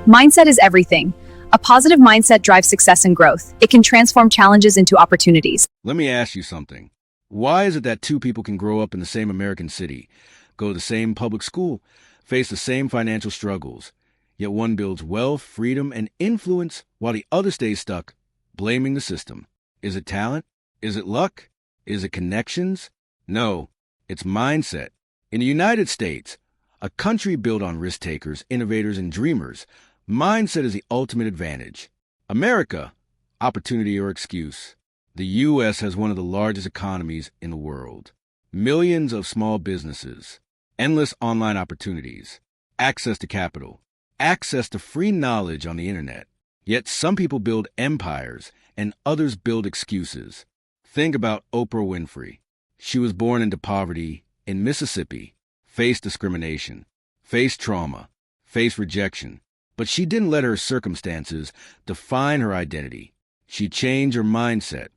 Mindset is everything. A positive mindset drives success and growth. It can transform challenges into opportunities. Let me ask you something. Why is it that two people can grow up in the same American city, go to the same public school, face the same financial struggles, yet one builds wealth, freedom, and influence while the other stays stuck, blaming the system? Is it talent? Is it luck? Is it connections? No, it's mindset. In the United States, a country built on risk-takers, innovators, and dreamers, mindset is the ultimate advantage. America, opportunity or excuse. The U.S. has one of the largest economies in the world. Millions of small businesses, endless online opportunities, access to capital, access to free knowledge on the internet. Yet some people build empires and others build excuses. Think about Oprah Winfrey. She was born into poverty in Mississippi, faced discrimination, faced trauma, faced rejection. But she didn't let her circumstances define her identity. She changed her mindset,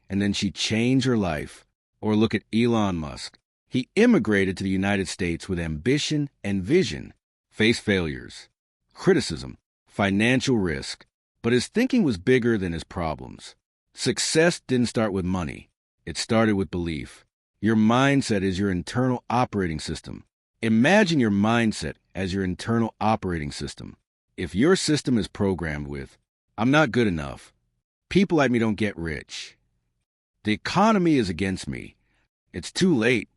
and then she changed her life. Or look at Elon Musk. He immigrated to the United States with ambition and vision, faced failures, criticism, financial risk, but his thinking was bigger than his problems. Success didn't start with money. It started with belief. Your mindset is your internal operating system. Imagine your mindset as your internal operating system. If your system is programmed with, I'm not good enough, people like me don't get rich, the economy is against me, it's too late,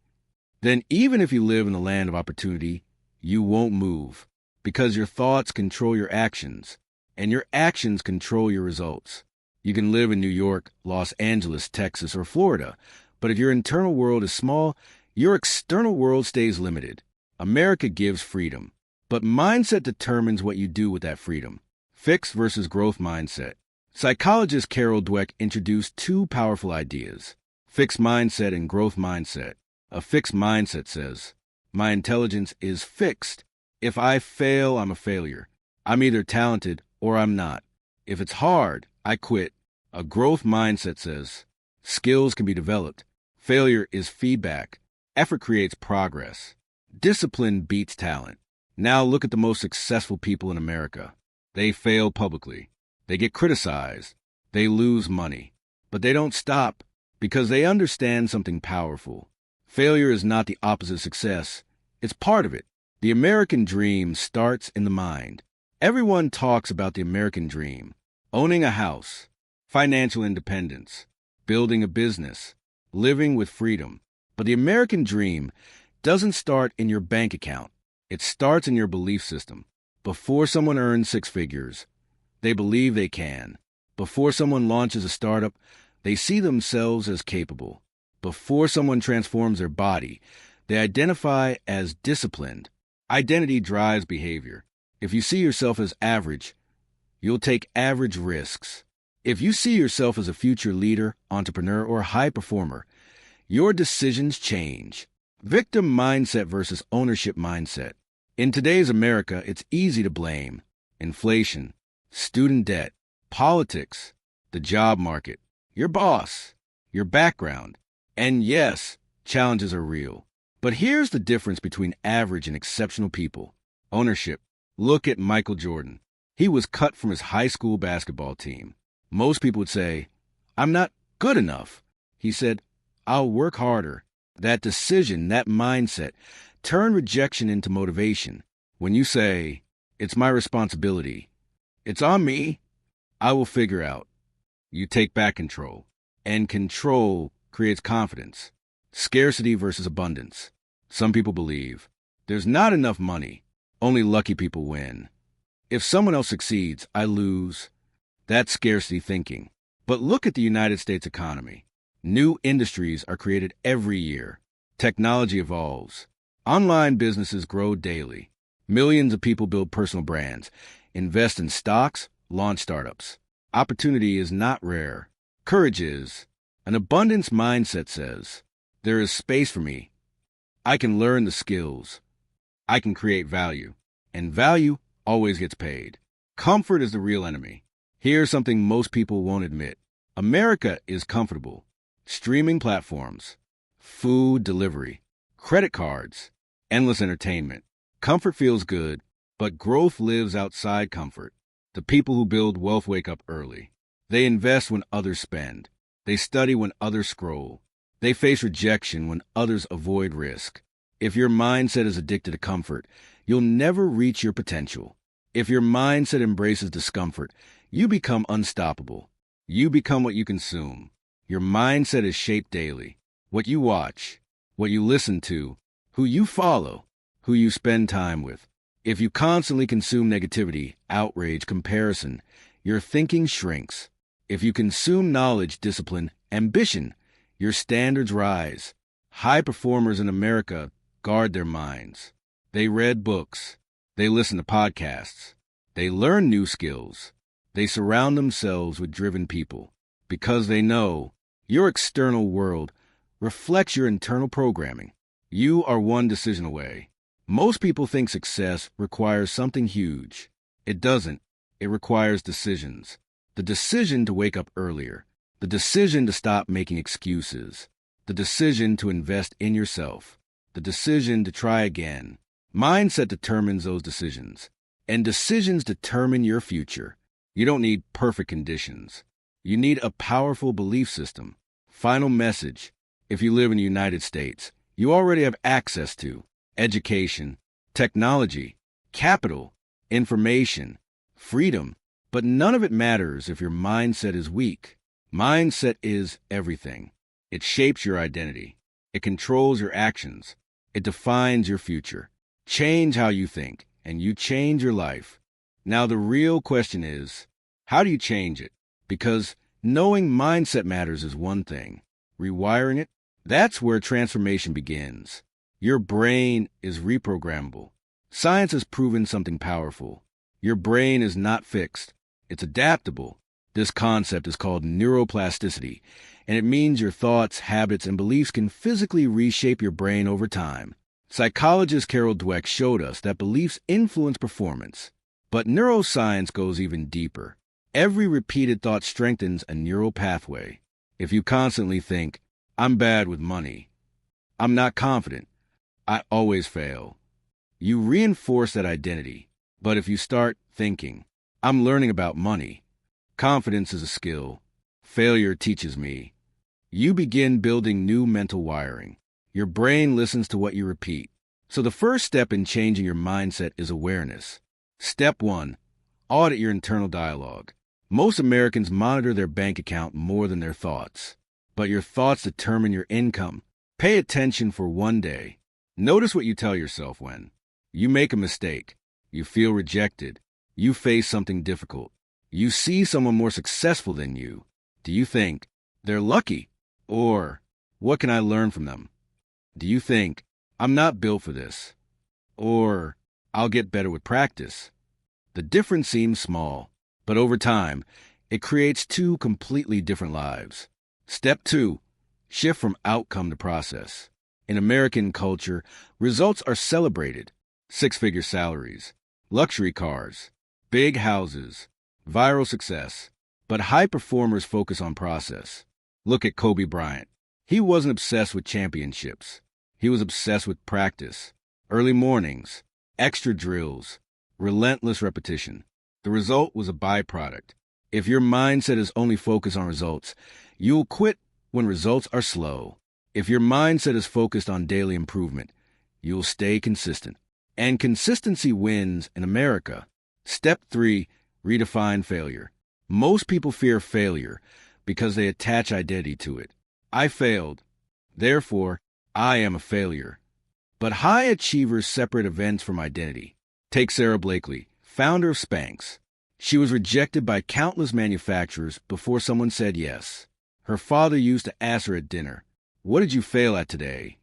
then even if you live in the land of opportunity, you won't move because your thoughts control your actions and your actions control your results. You can live in New York, Los Angeles, Texas, or Florida, but if your internal world is small, your external world stays limited. America gives freedom, but mindset determines what you do with that freedom. Fixed versus growth mindset. Psychologist Carol Dweck introduced two powerful ideas: fixed mindset and growth mindset. A fixed mindset says, my intelligence is fixed. If I fail, I'm a failure. I'm either talented or I'm not. If it's hard, I quit. A growth mindset says, skills can be developed. Failure is feedback. Effort creates progress. Discipline beats talent. Now look at the most successful people in America. They fail publicly. They get criticized. They lose money. But they don't stop because they understand something powerful. Failure is not the opposite of success. It's part of it. The American dream starts in the mind. Everyone talks about the American dream. Owning a house, financial independence, building a business, living with freedom. But the American dream doesn't start in your bank account. It starts in your belief system. Before someone earns six figures, they believe they can. Before someone launches a startup, they see themselves as capable. Before someone transforms their body, they identify as disciplined. Identity drives behavior. If you see yourself as average, you'll take average risks. If you see yourself as a future leader, entrepreneur, or high performer, your decisions change. Victim mindset versus ownership mindset. In today's America, it's easy to blame inflation, student debt, politics, the job market, your boss, your background. And yes, challenges are real. But here's the difference between average and exceptional people. Ownership. Look at Michael Jordan. He was cut from his high school basketball team. Most people would say, I'm not good enough. He said, I'll work harder. That decision, that mindset, turn rejection into motivation. When you say, it's my responsibility, it's on me, I will figure out. You take back control. And control creates confidence. Scarcity versus abundance. Some people believe there's not enough money. Only lucky people win. If someone else succeeds, I lose. That's scarcity thinking. But look at the United States economy. New industries are created every year. Technology evolves. Online businesses grow daily. Millions of people build personal brands, invest in stocks, launch startups. Opportunity is not rare. Courage is. An abundance mindset says, there is space for me. I can learn the skills. I can create value. And value always gets paid. Comfort is the real enemy. Here's something most people won't admit. America is comfortable. Streaming platforms, food delivery, credit cards, endless entertainment. Comfort feels good, But growth lives outside comfort. The people who build wealth wake up early. They invest when others spend. They study when others scroll. They face rejection when others avoid risk. If your mindset is addicted to comfort, you'll never reach your potential. If your mindset embraces discomfort, you become unstoppable. You become what you consume. Your mindset is shaped daily. What you watch, what you listen to, who you follow, who you spend time with. If you constantly consume negativity, outrage, comparison, your thinking shrinks. If you consume knowledge, discipline, ambition, your standards rise. High performers in America guard their minds. They read books. They listen to podcasts. They learn new skills. They surround themselves with driven people because they know your external world reflects your internal programming. You are one decision away. Most people think success requires something huge. It doesn't. It requires decisions. The decision to wake up earlier. The decision to stop making excuses. The decision to invest in yourself. The decision to try again. Mindset determines those decisions. And decisions determine your future. You don't need perfect conditions. You need a powerful belief system. Final message. If you live in the United States, you already have access to education, technology, capital, information, freedom, but none of it matters if your mindset is weak. Mindset is everything. It shapes your identity. It controls your actions. It defines your future. Change how you think, and you change your life. Now, the real question is, how do you change it? Because knowing mindset matters is one thing. Rewiring it, that's where transformation begins. Your brain is reprogrammable. Science has proven something powerful. Your brain is not fixed. It's adaptable. This concept is called neuroplasticity, and it means your thoughts, habits, and beliefs can physically reshape your brain over time. Psychologist Carol Dweck showed us that beliefs influence performance. But neuroscience goes even deeper. Every repeated thought strengthens a neural pathway. If you constantly think, I'm bad with money, I'm not confident, I always fail, you reinforce that identity. But if you start thinking, I'm learning about money, confidence is a skill, failure teaches me, you begin building new mental wiring. Your brain listens to what you repeat. So the first step in changing your mindset is awareness. Step 1. Audit your internal dialogue. Most Americans monitor their bank account more than their thoughts. But your thoughts determine your income. Pay attention for one day. Notice what you tell yourself when you make a mistake, you feel rejected, you face something difficult, you see someone more successful than you. Do you think, they're lucky? Or, what can I learn from them? Do you think, I'm not built for this? Or, I'll get better with practice? The difference seems small, but over time, it creates two completely different lives. Step 2. Shift from outcome to process. In American culture, results are celebrated. Six-figure salaries, luxury cars, big houses, viral success. But high performers focus on process. Look at Kobe Bryant. He wasn't obsessed with championships. He was obsessed with practice. Early mornings, extra drills, relentless repetition. The result was a byproduct. If your mindset is only focused on results, you'll quit when results are slow. If your mindset is focused on daily improvement, you'll stay consistent. And consistency wins in America. Step 3. Redefine failure. Most people fear failure because they attach identity to it. I failed. Therefore, I am a failure. But high achievers separate events from identity. Take Sarah Blakely, founder of Spanx. She was rejected by countless manufacturers before someone said yes. Her father used to ask her at dinner, "What did you fail at today?"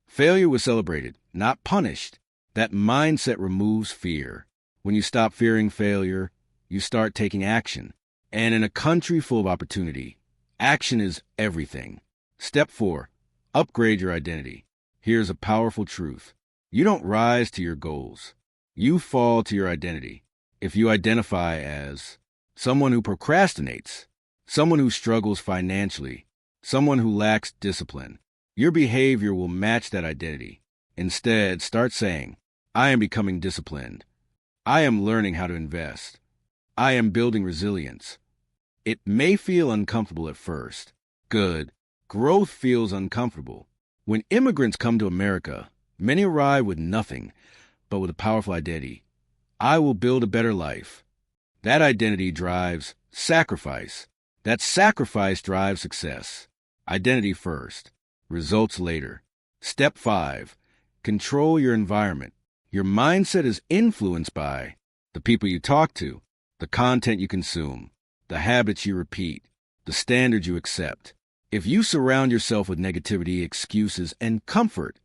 Failure was celebrated, not punished. That mindset removes fear. When you stop fearing failure, you start taking action. And in a country full of opportunity, action is everything. Step 4. Upgrade your identity. Here's a powerful truth. You don't rise to your goals. You fall to your identity. If you identify as someone who procrastinates, someone who struggles financially, someone who lacks discipline, your behavior will match that identity. Instead, start saying, I am becoming disciplined. I am learning how to invest. I am building resilience. It may feel uncomfortable at first. Good. Growth feels uncomfortable. When immigrants come to America, many arrive with nothing, but with a powerful identity. I will build a better life. That identity drives sacrifice. That sacrifice drives success. Identity first, results later. Step 5. Control your environment. Your mindset is influenced by the people you talk to, the content you consume, the habits you repeat, the standards you accept. If you surround yourself with negativity, excuses, and comfort,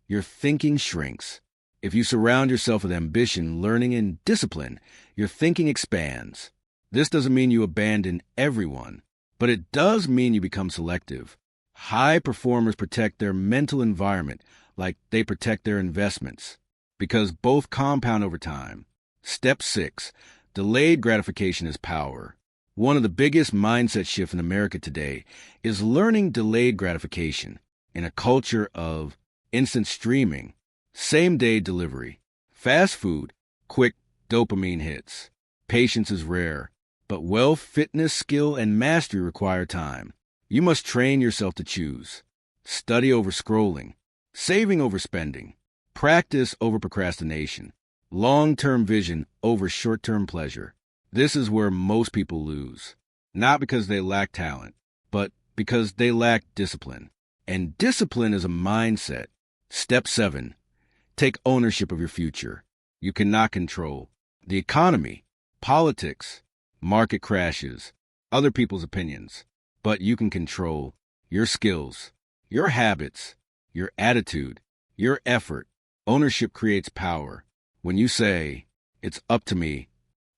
your thinking shrinks. If you surround yourself with ambition, learning, and discipline, your thinking expands. This doesn't mean you abandon everyone, but it does mean you become selective. High performers protect their mental environment like they protect their investments, because both compound over time. Step 6. Delayed gratification is power. One of the biggest mindset shifts in America today is learning delayed gratification in a culture of instant streaming, same-day delivery, fast food, quick dopamine hits. Patience is rare, but wealth, fitness, skill, and mastery require time. You must train yourself to choose. Study over scrolling, saving over spending, practice over procrastination, long-term vision over short-term pleasure. This is where most people lose, not because they lack talent, but because they lack discipline. And discipline is a mindset. Step 7. Take ownership of your future. You cannot control the economy, politics, market crashes, other people's opinions, but you can control your skills, your habits, your attitude, your effort. Ownership creates power. When you say, "It's up to me,"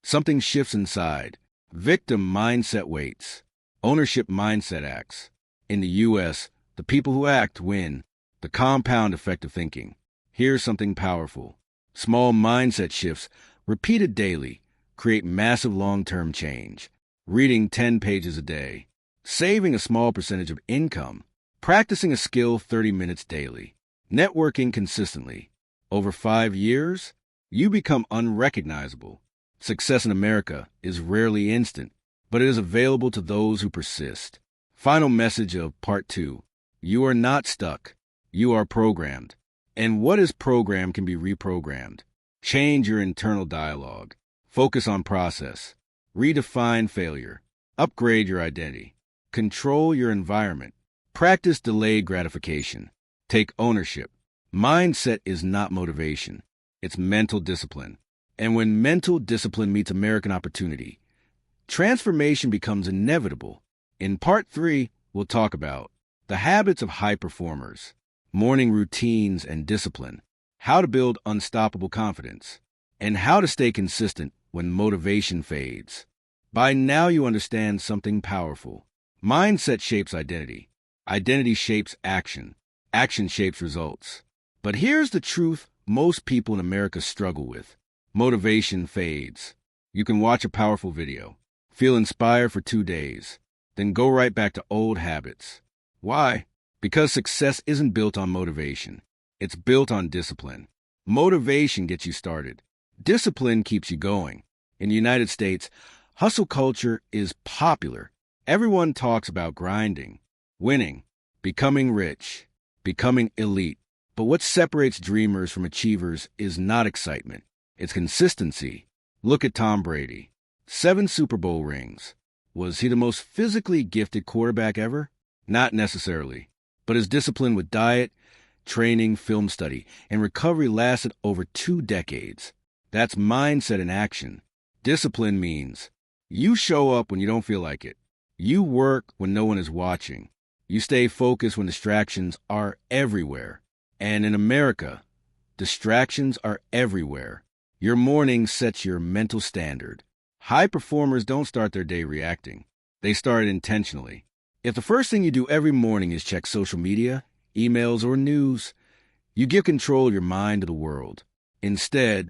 something shifts inside. Victim mindset waits. Ownership mindset acts. In the U.S., the people who act win. The compound effect of thinking. Here's something powerful. Small mindset shifts, repeated daily, create massive long-term change. Reading 10 pages a day. Saving a small percentage of income. Practicing a skill 30 minutes daily. Networking consistently. Over 5 years, you become unrecognizable. Success in America is rarely instant, but it is available to those who persist. Final message of Part 2. You are not stuck. You are programmed. And what is programmed can be reprogrammed. Change your internal dialogue. Focus on process. Redefine failure. Upgrade your identity. Control your environment. Practice delayed gratification. Take ownership. Mindset is not motivation. It's mental discipline. And when mental discipline meets American opportunity, transformation becomes inevitable. In Part 3, we'll talk about the habits of high performers, morning routines and discipline, how to build unstoppable confidence, and how to stay consistent when motivation fades. By now you understand something powerful. Mindset shapes identity. Identity shapes action. Action shapes results. But here's the truth most people in America struggle with. Motivation fades. You can watch a powerful video, feel inspired for 2 days, then go right back to old habits. Why? Because success isn't built on motivation. It's built on discipline. Motivation gets you started. Discipline keeps you going. In the United States, hustle culture is popular. Everyone talks about grinding, winning, becoming rich, becoming elite. But what separates dreamers from achievers is not excitement. It's consistency. Look at Tom Brady. 7 Super Bowl rings. Was he the most physically gifted quarterback ever? Not necessarily. But his discipline with diet, training, film study, and recovery lasted over 2 decades. That's mindset in action. Discipline means you show up when you don't feel like it. You work when no one is watching. You stay focused when distractions are everywhere. And in America, distractions are everywhere. Your morning sets your mental standard. High performers don't start their day reacting. They start intentionally. If the first thing you do every morning is check social media, emails, or news, you give control of your mind to the world. Instead,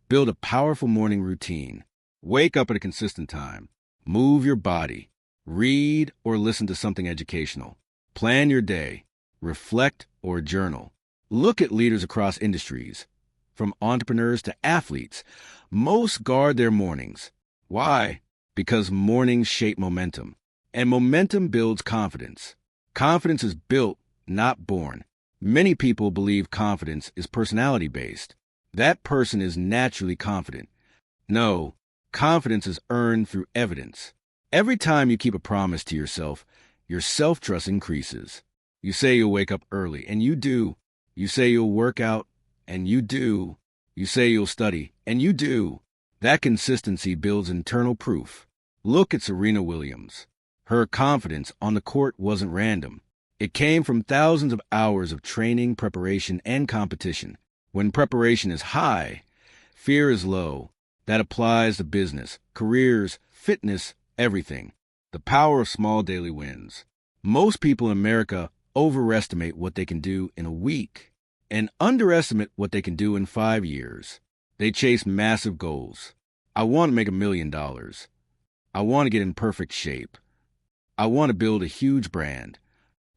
build a powerful morning routine. Wake up at a consistent time. Move your body. Read or listen to something educational. Plan your day. Reflect or journal. Look at leaders across industries. From entrepreneurs to athletes, most guard their mornings. Why? Because mornings shape momentum, and momentum builds confidence. Confidence is built, not born. Many people believe confidence is personality-based. That person is naturally confident. No, confidence is earned through evidence. Every time you keep a promise to yourself, your self-trust increases. You say you'll wake up early, and you do. You say you'll work out, and you do. You say you'll study, and you do. That consistency builds internal proof. Look at Serena Williams. Her confidence on the court wasn't random. It came from thousands of hours of training, preparation, and competition. When preparation is high, fear is low. That applies to business, careers, fitness, everything. The power of small daily wins. Most people in America overestimate what they can do in a week and underestimate what they can do in 5 years. They chase massive goals. I want to make $1 million. I want to get in perfect shape. I want to build a huge brand.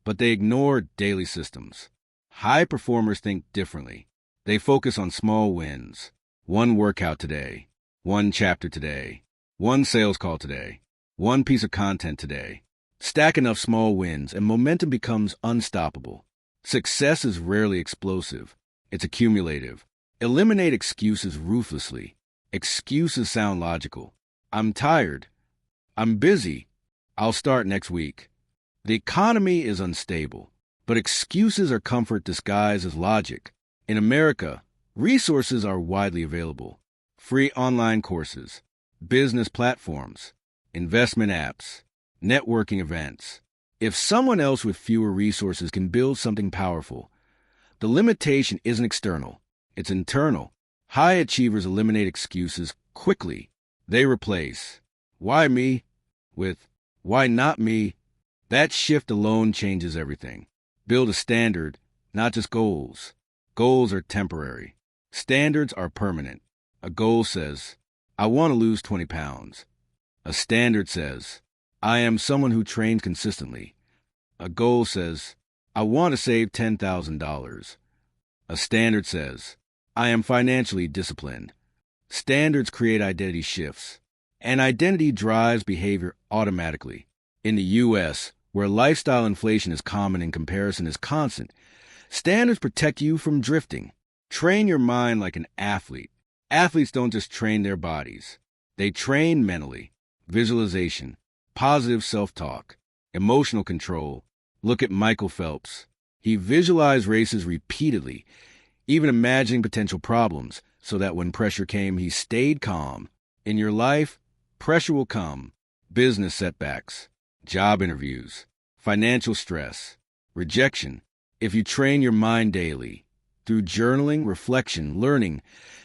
But they ignore daily systems. High performers think differently. They focus on small wins. One workout today. One chapter today. One sales call today. One piece of content today. Stack enough small wins and momentum becomes unstoppable. Success is rarely explosive. It's accumulative. Eliminate excuses ruthlessly. Excuses sound logical. I'm tired. I'm busy. I'll start next week. The economy is unstable, but excuses are comfort disguised as logic. In America, resources are widely available. Free online courses, business platforms, investment apps, networking events. If someone else with fewer resources can build something powerful, the limitation isn't external, it's internal. High achievers eliminate excuses quickly. They replace, "Why me?" with, "Why not me?" That shift alone changes everything. Build a standard, not just goals. Goals are temporary. Standards are permanent. A goal says, "I want to lose 20 pounds." A standard says, "I am someone who trains consistently." A goal says, "I want to save $10,000. A standard says, "I am financially disciplined." Standards create identity shifts, and identity drives behavior automatically. In the U.S., where lifestyle inflation is common and comparison is constant, standards protect you from drifting. Train your mind like an athlete. Athletes don't just train their bodies. They train mentally. Visualization, positive self-talk, emotional control. Look at Michael Phelps. He visualized races repeatedly, even imagining potential problems, so that when pressure came, he stayed calm. In your life, pressure will come. Business setbacks, job interviews, financial stress, rejection. If you train your mind daily, through journaling, reflection, learning,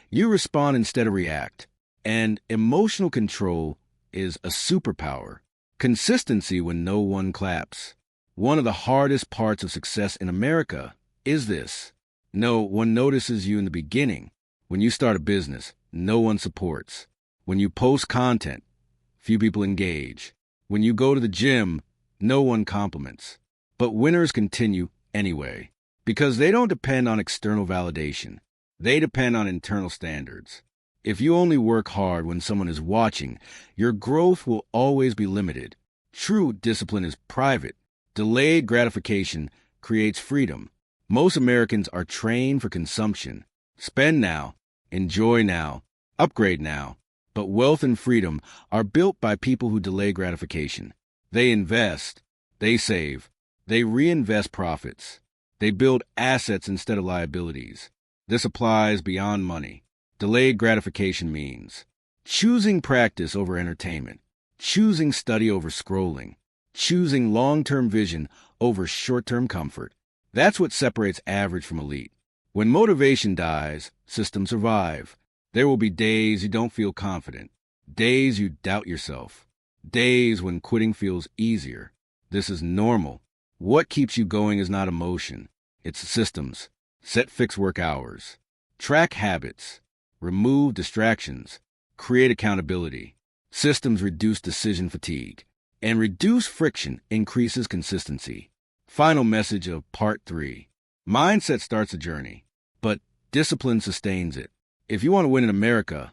you respond instead of react. And emotional control is a superpower. Consistency when no one claps. One of the hardest parts of success in America is this. No one notices you in the beginning. When you start a business, no one supports. When you post content, few people engage. When you go to the gym, no one compliments. But winners continue anyway, because they don't depend on external validation. They depend on internal standards. If you only work hard when someone is watching, your growth will always be limited. True discipline is private. Delayed gratification creates freedom. Most Americans are trained for consumption. Spend now, enjoy now, upgrade now. But wealth and freedom are built by people who delay gratification. They invest, they save, they reinvest profits. They build assets instead of liabilities. This applies beyond money. Delayed gratification means choosing practice over entertainment, choosing study over scrolling, choosing long-term vision over short-term comfort. That's what separates average from elite. When motivation dies, systems survive. There will be days you don't feel confident, days you doubt yourself, days when quitting feels easier. This is normal. What keeps you going is not emotion. It's systems. Set fixed work hours. Track habits. Remove distractions. Create accountability. Systems reduce decision fatigue. And reduce friction increases consistency. Final message of part 3. Mindset starts a journey, but Discipline sustains it. If you want to win in America,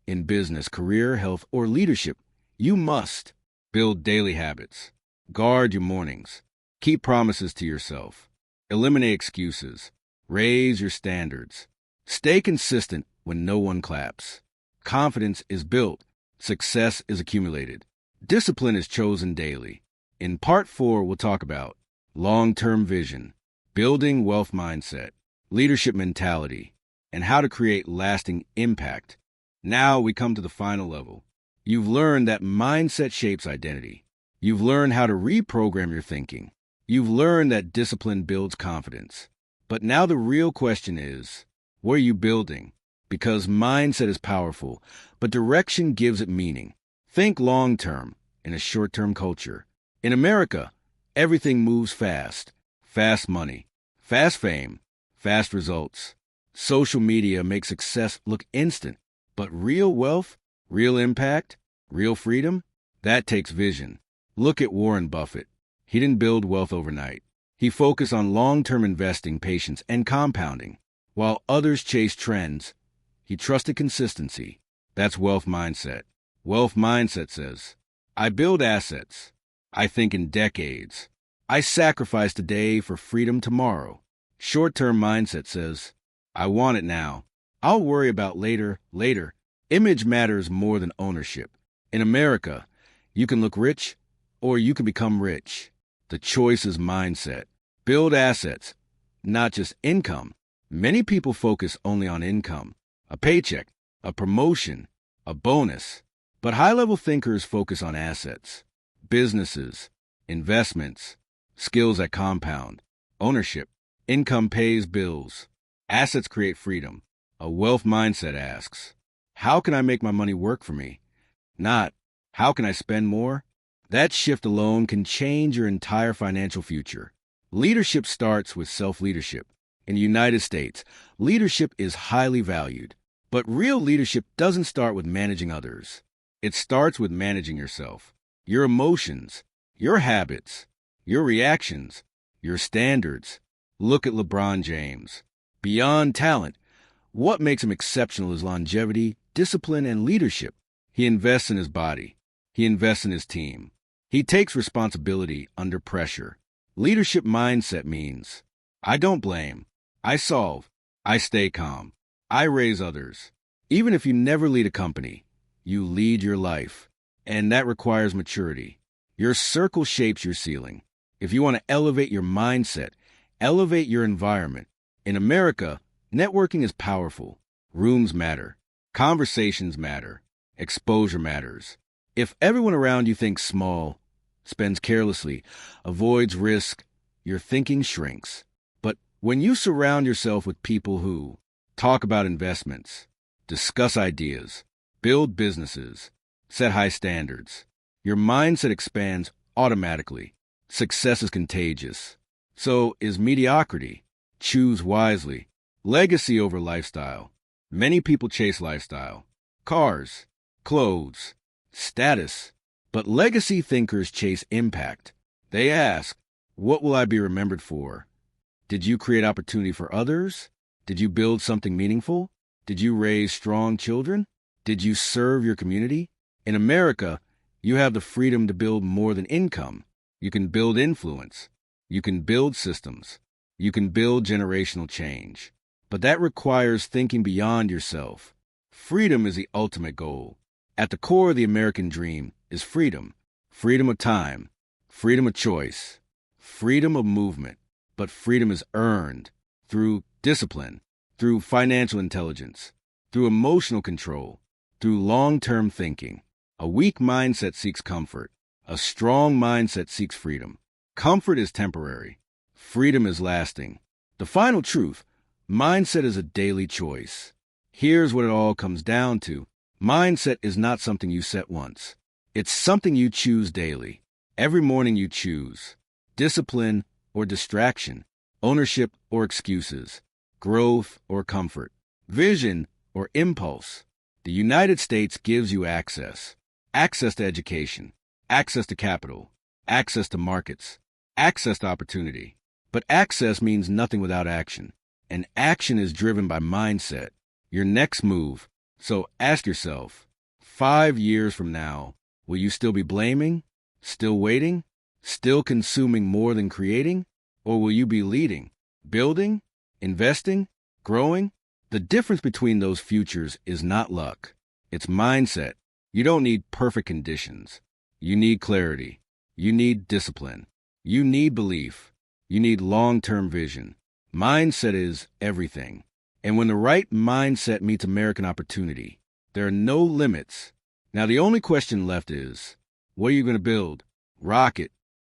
in business, career, health, or leadership, you must build daily habits. Guard your mornings. Keep promises to yourself. Eliminate excuses. Raise your standards. Stay consistent when no one claps. Confidence is built. Success is accumulated. Discipline is chosen daily. In Part 4, we'll talk about long-term vision, building wealth mindset, leadership mentality, and how to create lasting impact. Now we come to the final level. You've learned that mindset shapes identity. You've learned how to reprogram your thinking. You've learned that discipline builds confidence. But now the real question is, what are you building? Because mindset is powerful, but direction gives it meaning. Think long-term in a short-term culture. In America, everything moves fast. Fast money, fast fame, fast results. Social media makes success look instant, but real wealth, real impact, real freedom, that takes vision. Look at Warren Buffett. He didn't build wealth overnight. He focused on long-term investing, patience, and compounding. While others chased trends, he trusted consistency. That's wealth mindset. Wealth mindset says, I build assets. I think in decades. I sacrifice today for freedom tomorrow. Short-term mindset says, I want it now. I'll worry about later. Image matters more than ownership. In America, you can look rich or you can become rich. The choice is mindset. Build assets, not just income. Many people focus only on income, a paycheck, a promotion, a bonus. But high-level thinkers focus on assets, businesses, investments, skills that compound, ownership. Income pays bills. Assets create freedom. A wealth mindset asks, how can I make my money work for me? Not, how can I spend more? That shift alone can change your entire financial future. Leadership starts with self-leadership. In the United States, leadership is highly valued. But real leadership doesn't start with managing others. It starts with managing yourself, your emotions, your habits, your reactions, your standards. Look at LeBron James. Beyond talent, what makes him exceptional is longevity, discipline, and leadership. He invests in his body. He invests in his team. He takes responsibility under pressure. Leadership mindset means, I don't blame. I solve. I stay calm. I raise others. Even if you never lead a company, you lead your life. And that requires maturity. Your circle shapes your ceiling. If you want to elevate your mindset, elevate your environment. In America, networking is powerful. Rooms matter. Conversations matter. Exposure matters. If everyone around you thinks small, spends carelessly, avoids risk, your thinking shrinks. But when you surround yourself with people who talk about investments, discuss ideas, build businesses, set high standards, your mindset expands automatically. Success is contagious. So is mediocrity. Choose wisely. Legacy over lifestyle. Many people chase lifestyle. Cars, clothes, status. But legacy thinkers chase impact. They ask, what will I be remembered for? Did you create opportunity for others? Did you build something meaningful? Did you raise strong children? Did you serve your community? In America, you have the freedom to build more than income. You can build influence. You can build systems. You can build generational change. But that requires thinking beyond yourself. Freedom is the ultimate goal. At the core of the American dream is freedom. Freedom of time. Freedom of choice. Freedom of movement. But freedom is earned through discipline, through financial intelligence, through emotional control, through long-term thinking. A weak mindset seeks comfort. A strong mindset seeks freedom. Comfort is temporary. Freedom is lasting. The final truth, mindset is a daily choice. Here's what it all comes down to. Mindset is not something you set once. It's something you choose daily. Every morning you choose discipline or distraction, ownership or excuses, growth or comfort, vision or impulse. The United States gives you access. Access to education, access to capital, access to markets, access to opportunity. But access means nothing without action. and action is driven by mindset, your next move. So ask yourself, 5 years from now, will you still be blaming, still waiting, still consuming more than creating? Or will you be leading, building, investing, growing? The difference between those futures is not luck. It's mindset. You don't need perfect conditions. You need clarity. You need discipline. You need belief. You need long-term vision. Mindset is everything. And when the right mindset meets American opportunity, there are no limits. Now, the only question left is, what are you going to build? Rocket,